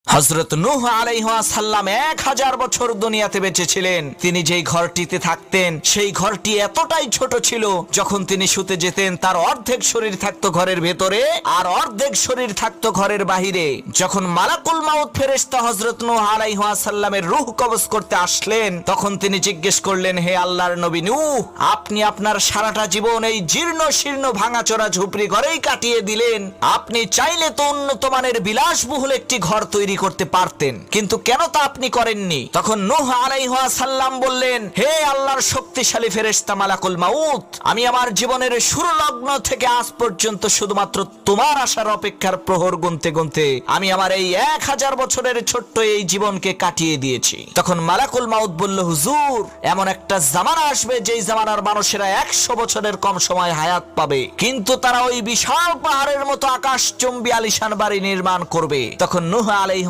হযরত নূহ আলাইহিস সালাম 1000 বছর দুনিয়াতে বেঁচে ছিলেন। তিনি যেই ঘরটিতে থাকতেন সেই ঘরটি এতটাই ছোট ছিল, যখন তিনি শুতে যেতেন তার অর্ধেক শরীর থাকতো ঘরের ভেতরে আর অর্ধেক শরীর থাকতো ঘরের বাহিরে। যখন মালাকুল মাউত ফেরেশতা হযরত নূহ আলাইহিস সালামের রূহ কবজ করতে আসলেন, তখন তিনি জিজ্ঞেস করলেন, হে আল্লাহর নবী নূহ, আপনি আপনার সারাটা জীবন এই জীর্ণ শীর্ণ ভাঙাচোরা ঝুপড়ি ঘরেই কাটিয়ে দিলেন। আপনি চাইলে তো উন্নত মানের বিলাসবহুল একটি ঘর তৈরি করতে পারতেন, কিন্তু কেন তা আপনি করেননি? তখন নূহ আলাইহিস সালাম বললেন, হে আল্লাহর শক্তিশালী ফেরেশতা মালাকুল মাউত, আমি আমার জীবনের শুরু লগ্ন থেকে আজ পর্যন্ত শুধুমাত্র তোমার আসার অপেক্ষার প্রহর গুনতে গুনতে আমি আমার এই 1000 বছরের ছোট্ট এই জীবনকে কাটিয়ে দিয়েছি। তখন মালাকুল মাউত বলল, হুজুর, এমন একটা জামানা আসবে যেই জামানার মানুষেরা 100 বছরের কম সময় হায়াত পাবে, কিন্তু তারা ওই বিশাল পাহাড়ের মতো আকাশচুম্বী আলিশান বাড়ি নির্মাণ করবে। তখন নূহ আলাইহিস